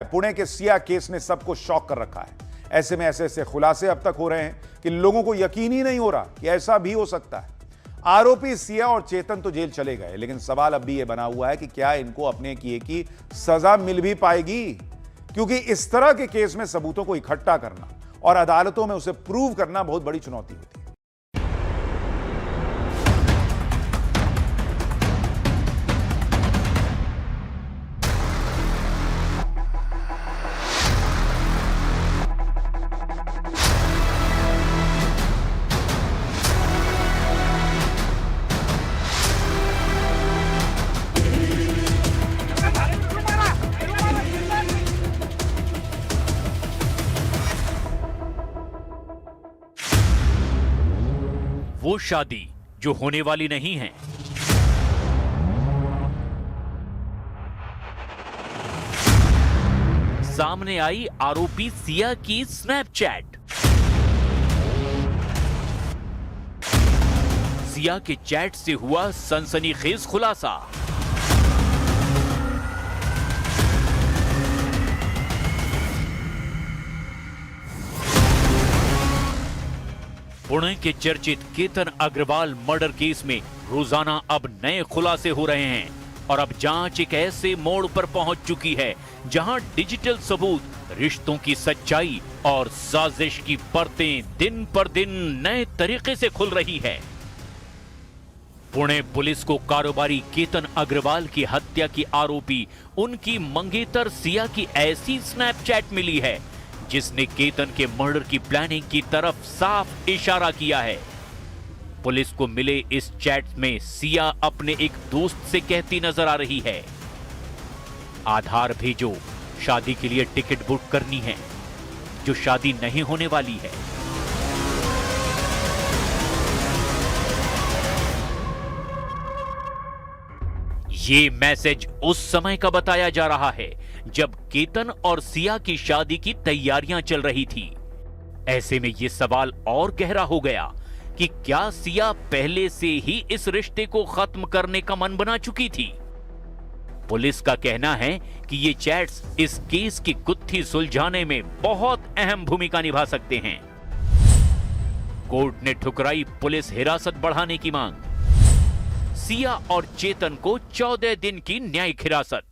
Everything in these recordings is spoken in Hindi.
पुणे के सिया केस ने सबको शॉक कर रखा है। ऐसे में ऐसे खुलासे अब तक हो रहे हैं कि लोगों को यकीन ही नहीं हो रहा कि ऐसा भी हो सकता है। आरोपी सिया और चेतन तो जेल चले गए, लेकिन सवाल अब भी यह बना हुआ है कि क्या इनको अपने किए की सजा मिल भी पाएगी, क्योंकि इस तरह के केस में सबूतों को इकट्ठा करना और अदालतों में उसे प्रूव करना बहुत बड़ी चुनौती होती है। वो शादी जो होने वाली नहीं है, सामने आई आरोपी सिया की स्नैपचैट। सिया के चैट से हुआ सनसनीखेज खुलासा। पुणे के चर्चित केतन अग्रवाल मर्डर केस में रोजाना अब नए खुलासे हो रहे हैं और अब जांच एक ऐसे मोड़ पर पहुंच चुकी है जहां डिजिटल सबूत, रिश्तों की सच्चाई और साजिश की परतें दिन पर दिन नए तरीके से खुल रही है। पुणे पुलिस को कारोबारी केतन अग्रवाल की हत्या की आरोपी उनकी मंगेतर सिया की ऐसी स्नैपचैट मिली है जिसने केतन के मर्डर की प्लानिंग की तरफ साफ इशारा किया है। पुलिस को मिले इस चैट में सिया अपने एक दोस्त से कहती नजर आ रही है, आधार भेजो, शादी के लिए टिकट बुक करनी है, जो शादी नहीं होने वाली है। ये मैसेज उस समय का बताया जा रहा है जब केतन और सिया की शादी की तैयारियां चल रही थी। ऐसे में यह सवाल और गहरा हो गया कि क्या सिया पहले से ही इस रिश्ते को खत्म करने का मन बना चुकी थी। पुलिस का कहना है कि ये चैट्स इस केस की गुत्थी सुलझाने में बहुत अहम भूमिका निभा सकते हैं। कोर्ट ने ठुकराई पुलिस हिरासत बढ़ाने की मांग। सिया और चेतन को 14 दिन की न्यायिक हिरासत।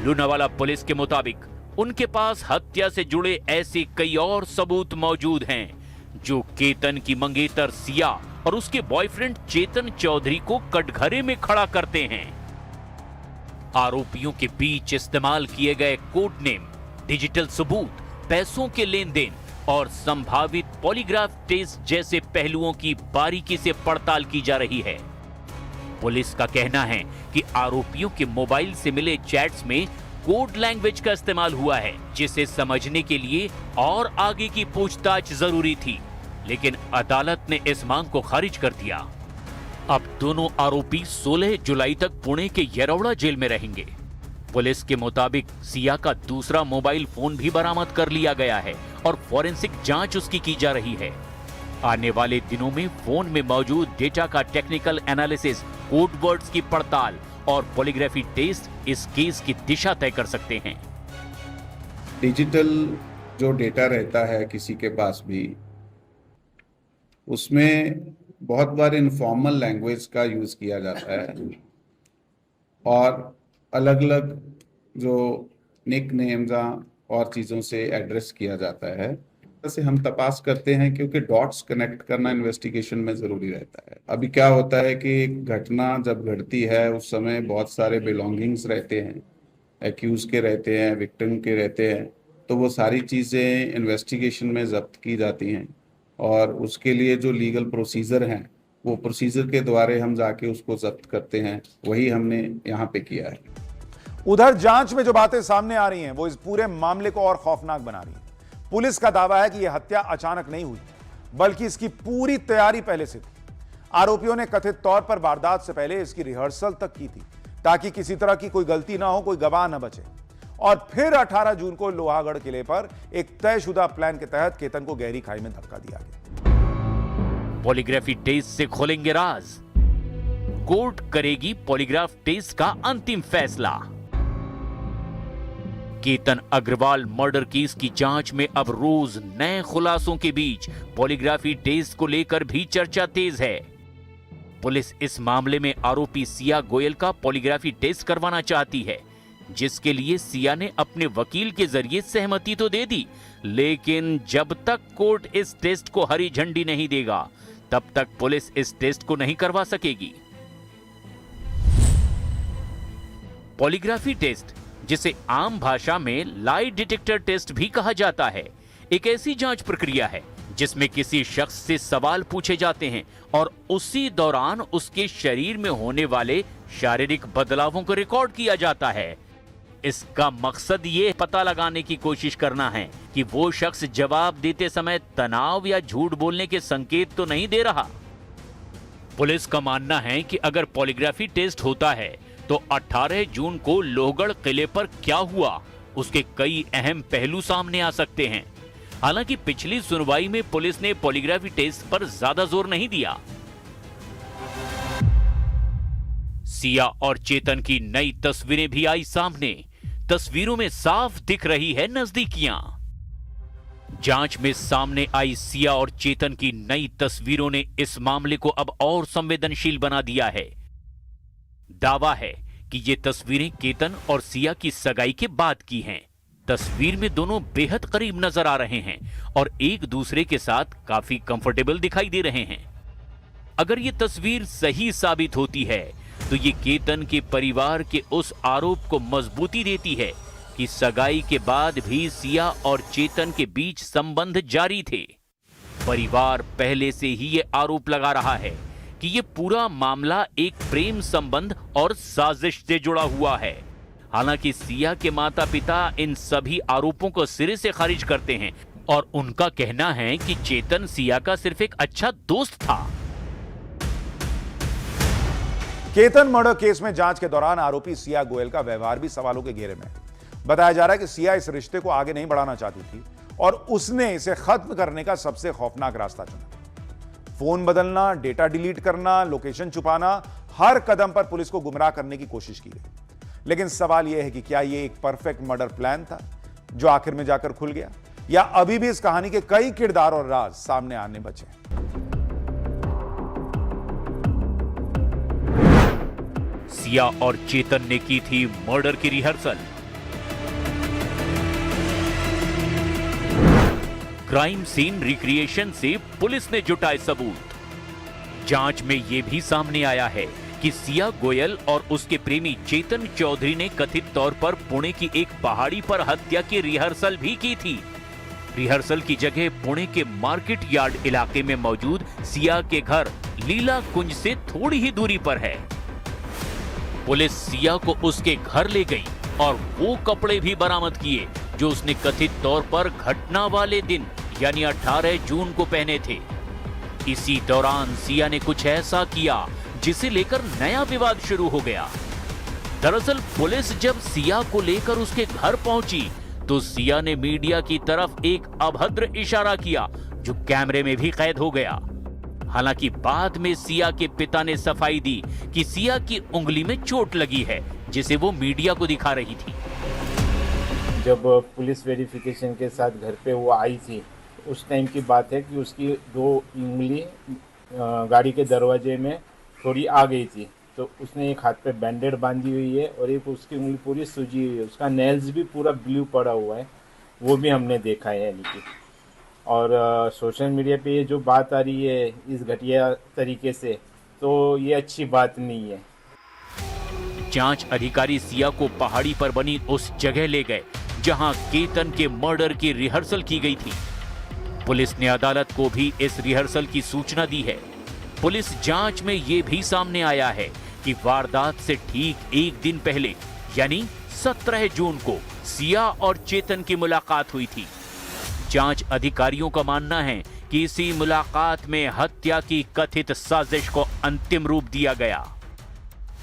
लोनावाला पुलिस के मुताबिक उनके पास हत्या से जुड़े ऐसे कई और सबूत मौजूद हैं जो केतन की मंगेतर सिया और उसके बॉयफ्रेंड चेतन चौधरी को कटघरे में खड़ा करते हैं। आरोपियों के बीच इस्तेमाल किए गए कोड नेम, डिजिटल सबूत, पैसों के लेन देन और संभावित पॉलीग्राफ टेस्ट जैसे पहलुओं की बारीकी से पड़ताल की जा रही है। पुलिस का कहना है कि आरोपियों के मोबाइल से मिले चैट्स में कोड लैंग्वेज का इस्तेमाल हुआ है, जिसे समझने के लिए और आगे की पूछताछ जरूरी थी, लेकिन अदालत ने इस मांग को खारिज कर दिया। अब दोनों आरोपी 16 जुलाई तक पुणे के येरवड़ा जेल में रहेंगे। पुलिस के मुताबिक सिया का दूसरा मोबाइल फोन भी बरामद कर लिया गया है और फॉरेंसिक जांच उसकी की जा रही है। आने वाले दिनों में फोन में मौजूद डेटा का टेक्निकल एनालिसिस, कोड वर्ड्स की पड़ताल और पॉलीग्राफी टेस्ट इस केस की दिशा तय कर सकते हैं। डिजिटल जो डेटा रहता है किसी के पास भी, उसमें बहुत बार इनफॉर्मल लैंग्वेज का यूज किया जाता है और अलग अलग जो निक नेम्स और चीज़ों से एड्रेस किया जाता है। से हम तपास करते हैं क्योंकि डॉट्स कनेक्ट करना इन्वेस्टिगेशन में ज़रूरी रहता है। अभी क्या होता है कि एक घटना जब घटती है उस समय बहुत सारे बिलोंगिंग्स रहते हैं, एक्यूज के रहते हैं, विक्टिम के रहते हैं, तो वो सारी चीज़ें इन्वेस्टिगेशन में जब्त की जाती हैं और उसके लिए जो लीगल प्रोसीजर हैं वो प्रोसीजर के द्वारा हम जाके उसको जब्त करते हैं। वही हमने यहाँ पे किया है। उधर जांच में जो बातें सामने आ रही हैं वो इस पूरे मामले को और खौफनाक बना रही है। पुलिस का दावा है कि यह हत्या अचानक नहीं हुई, बल्कि इसकी पूरी तैयारी पहले से थी। आरोपियों ने कथित तौर पर वारदात से पहले इसकी रिहर्सल तक की थी ताकि किसी तरह की कोई गलती ना हो, कोई गवाह न बचे। और फिर 18 जून को लोहागढ़ किले पर एक तयशुदा प्लान के तहत केतन को गहरी खाई में धक्का दिया गया। पॉलीग्राफी टेस्ट से खोलेंगे राज। कोर्ट करेगी पॉलीग्राफ टेस्ट का अंतिम फैसला। केतन अग्रवाल मर्डर केस की जांच में अब रोज नए खुलासों के बीच पॉलीग्राफी टेस्ट को लेकर भी चर्चा तेज है। पुलिस इस मामले में आरोपी सिया गोयल का पॉलीग्राफी टेस्ट करवाना चाहती है, जिसके लिए सिया ने अपने वकील के जरिए सहमति तो दे दी, लेकिन जब तक कोर्ट इस टेस्ट को हरी झंडी नहीं देगा तब तक पुलिस इस टेस्ट को नहीं करवा सकेगी। पॉलीग्राफी टेस्ट, जिसे आम भाषा में लाई डिटेक्टर टेस्ट भी कहा जाता है, एक ऐसी जांच प्रक्रिया है जिसमें किसी शख्स से सवाल पूछे जाते हैं और उसी दौरान उसके शरीर में होने वाले शारीरिक बदलावों को रिकॉर्ड किया जाता है। इसका मकसद ये पता लगाने की कोशिश करना है कि वो शख्स जवाब देते समय तनाव या झूठ बोलने के संकेत तो नहीं दे रहा। पुलिस का मानना है कि अगर पॉलीग्राफी टेस्ट होता है तो 18 जून को लोहगढ़ किले पर क्या हुआ, उसके कई अहम पहलू सामने आ सकते हैं। हालांकि पिछली सुनवाई में पुलिस ने पॉलीग्राफी टेस्ट पर ज्यादा जोर नहीं दिया। सिया और चेतन की नई तस्वीरें भी आई सामने। तस्वीरों में साफ दिख रही है नजदीकियां। जांच में सामने आई सिया और चेतन की नई तस्वीरों ने इस मामले को अब और संवेदनशील बना दिया है। दावा है कि ये तस्वीरें केतन और सिया की सगाई के बाद की हैं। तस्वीर में दोनों बेहद करीब नजर आ रहे हैं और एक दूसरे के साथ काफी कंफर्टेबल दिखाई दे रहे हैं। अगर ये तस्वीर सही साबित होती है तो ये केतन के परिवार के उस आरोप को मजबूती देती है कि सगाई के बाद भी सिया और चेतन के बीच संबंध जारी थे। परिवार पहले से ही ये आरोप लगा रहा है कि ये पूरा मामला एक प्रेम संबंध और साजिश से जुड़ा हुआ है। हालांकि सिया के माता पिता इन सभी आरोपों को सिरे से खारिज करते हैं और उनका कहना है कि चेतन सिया का सिर्फ एक अच्छा दोस्त था। केतन मर्डर केस में जांच के दौरान आरोपी सिया गोयल का व्यवहार भी सवालों के घेरे में है। बताया जा रहा है कि सिया इस रिश्ते को आगे नहीं बढ़ाना चाहती थी और उसने इसे खत्म करने का सबसे खौफनाक रास्ता चुना। फोन बदलना, डेटा डिलीट करना, लोकेशन छुपाना, हर कदम पर पुलिस को गुमराह करने की कोशिश की गई। लेकिन सवाल यह है कि क्या यह एक परफेक्ट मर्डर प्लान था जो आखिर में जाकर खुल गया, या अभी भी इस कहानी के कई किरदार और राज सामने आने बचे। सिया और चेतन ने की थी मर्डर की रिहर्सल। क्राइम सीन रिक्रिएशन से पुलिस ने जुटाए सबूत। जांच में यह भी सामने आया है कि सिया गोयल और उसके प्रेमी चेतन चौधरी ने कथित तौर पर पुणे की एक पहाड़ी पर हत्या की रिहर्सल भी की थी। रिहर्सल की जगह पुणे के मार्केट यार्ड इलाके में मौजूद सिया के घर लीला कुंज से थोड़ी ही दूरी पर है। पुलिस सिया को उसके घर ले गई और वो कपड़े भी बरामद किए जो उसने कथित तौर पर घटना वाले दिन यानी 18 जून को पहने थे। इसी दौरान सिया ने कुछ ऐसा किया जिसे लेकर नया विवाद शुरू हो गया। दरअसल पुलिस जब सिया को लेकर उसके घर पहुंची तो सिया ने मीडिया की तरफ एक अभद्र इशारा किया जो कैमरे में भी कैद हो गया। हालांकि बाद में सिया के पिता ने सफाई दी कि सिया की उंगली में चोट लगी है जिसे वो मीडिया को दिखा रही थी। जब पुलिस वेरिफिकेशन के साथ घर पे वो आई थी उस टाइम की बात है कि उसकी 2 उंगली गाड़ी के दरवाजे में थोड़ी आ गई थी, तो उसने एक हाथ पे बैंडेड बांधी हुई है और एक उसकी उंगली पूरी सूजी हुई है। उसका नेल्स भी पूरा ब्लू पड़ा हुआ है, वो भी हमने देखा है। यानी कि और सोशल मीडिया पे ये जो बात आ रही है इस घटिया तरीके से, तो ये अच्छी बात नहीं है। जांच अधिकारी सिया को पहाड़ी पर बनी उस जगह ले गए जहां केतन के मर्डर की रिहर्सल की गई थी। पुलिस ने अदालत को भी इस रिहर्सल की सूचना दी है। पुलिस जांच में यह भी सामने आया है कि वारदात से ठीक एक दिन पहले यानी 17 जून को सिया और चेतन की मुलाकात हुई थी। जांच अधिकारियों का मानना है कि इसी मुलाकात में हत्या की कथित साजिश को अंतिम रूप दिया गया।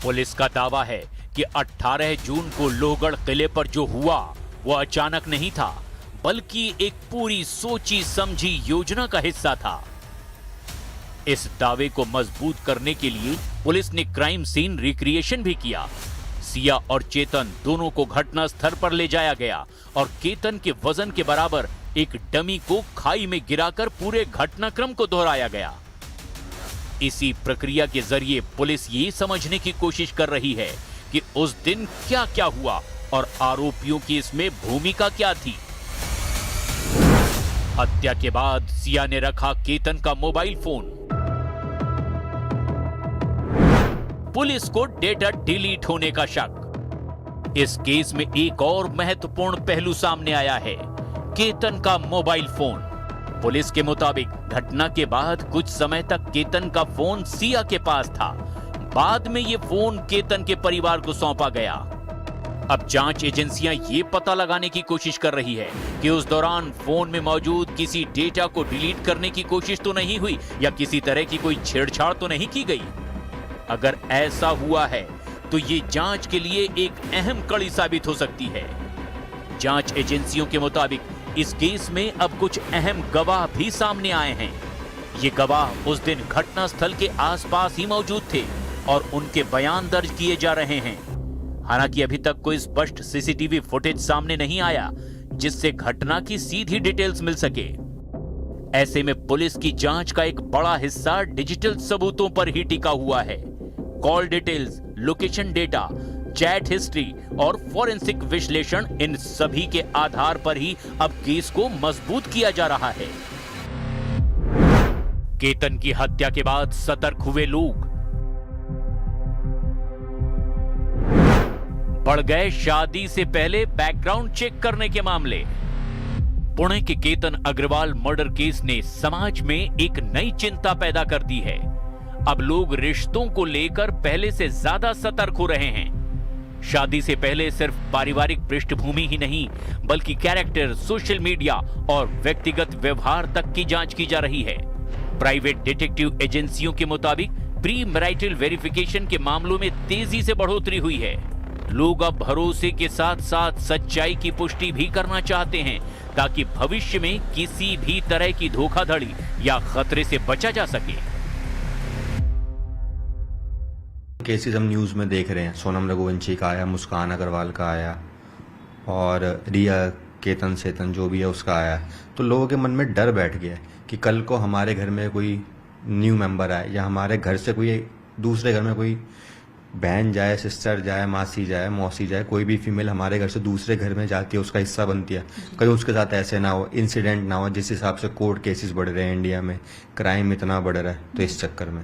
पुलिस का दावा है कि 18 जून को लोहगढ़ किले पर जो हुआ वो अचानक नहीं था, बल्कि एक पूरी सोची समझी योजना का हिस्सा था। इस दावे को मजबूत करने के लिए पुलिस ने क्राइम सीन रिक्रिएशन भी किया। सिया और चेतन दोनों को घटना स्थल पर ले जाया गया और केतन के वजन के बराबर एक डमी को खाई में गिराकर पूरे घटनाक्रम को दोहराया गया। इसी प्रक्रिया के जरिए पुलिस ये समझने की कोशिश कर रही है कि उस दिन क्या क्या हुआ और आरोपियों की इसमें भूमिका क्या थी। हत्या के बाद सिया ने रखा केतन का मोबाइल फोन। पुलिस को डेटा डिलीट होने का शक। इस केस में एक और महत्वपूर्ण पहलू सामने आया है, केतन का मोबाइल फोन। पुलिस के मुताबिक घटना के बाद कुछ समय तक केतन का फोन सिया के पास था। बाद में यह फोन केतन के परिवार को सौंपा गया। अब जांच एजेंसियां ये पता लगाने की कोशिश कर रही है कि उस दौरान फोन में मौजूद किसी डेटा को डिलीट करने की कोशिश तो नहीं हुई या किसी तरह की कोई छेड़छाड़ तो नहीं की गई। अगर ऐसा हुआ है तो ये जांच के लिए एक अहम कड़ी साबित हो सकती है। जांच एजेंसियों के मुताबिक इस केस में अब कुछ अहम गवाह भी सामने आए हैं। ये गवाह उस दिन घटनास्थल के आसपास ही मौजूद थे और उनके बयान दर्ज किए जा रहे हैं। हालांकि अभी तक कोई स्पष्ट सीसीटीवी फुटेज सामने नहीं आया जिससे घटना की सीधी डिटेल्स मिल सके। ऐसे में पुलिस की जांच का एक बड़ा हिस्सा डिजिटल सबूतों पर ही टिका हुआ है। Call details, location data, chat history और फॉरेंसिक विश्लेषण, इन सभी के आधार पर ही अब केस को मजबूत किया जा रहा है। केतन की हत्या के बाद सतर्क हुए लोग। बढ़ गए शादी से पहले बैकग्राउंड चेक करने के मामले। पुणे के केतन अग्रवाल मर्डर केस ने समाज में एक नई चिंता पैदा कर दी है। अब लोग रिश्तों को लेकर पहले से ज्यादा सतर्क हो रहे हैं। शादी से पहले सिर्फ पारिवारिक पृष्ठभूमि ही नहीं बल्कि कैरेक्टर, सोशल मीडिया और व्यक्तिगत व्यवहार तक की जांच की जा रही है। प्राइवेट डिटेक्टिव एजेंसियों के मुताबिक प्री मैरिटल वेरिफिकेशन के मामलों में तेजी से बढ़ोतरी हुई है। लोग अब भरोसे के साथ साथ सच्चाई की पुष्टि भी करना चाहते हैं ताकि भविष्य में किसी भी तरह की धोखाधड़ी या खतरे से बचा जा सके। केसेस हम न्यूज़ में देख रहे हैं, सोनम रघुवंशी का आया, मुस्कान अग्रवाल का आया और रिया, केतन सेतन जो भी है उसका आया। तो लोगों के मन में डर बैठ गया कि कल को हमारे घर में कोई न्यू मेंबर आए या हमारे घर से कोई दूसरे घर में कोई बहन जाए, सिस्टर जाए, मासी जाए, मौसी जाए, कोई भी फीमेल हमारे घर से दूसरे घर में जाती है, उसका हिस्सा बनती है, कहीं उसके साथ ऐसे ना हो, इंसिडेंट ना हो। जिस हिसाब से कोर्ट केसेस बढ़ रहे हैं इंडिया में, क्राइम इतना बढ़ रहा है, तो इस चक्कर में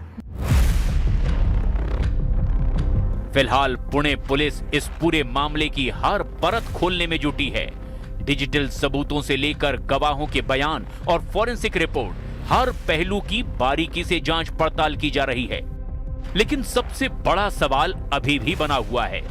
फिलहाल पुणे पुलिस इस पूरे मामले की हर परत खोलने में जुटी है। डिजिटल सबूतों से लेकर गवाहों के बयान और फॉरेंसिक रिपोर्ट, हर पहलू की बारीकी से जांच पड़ताल की जा रही है। लेकिन सबसे बड़ा सवाल अभी भी बना हुआ है,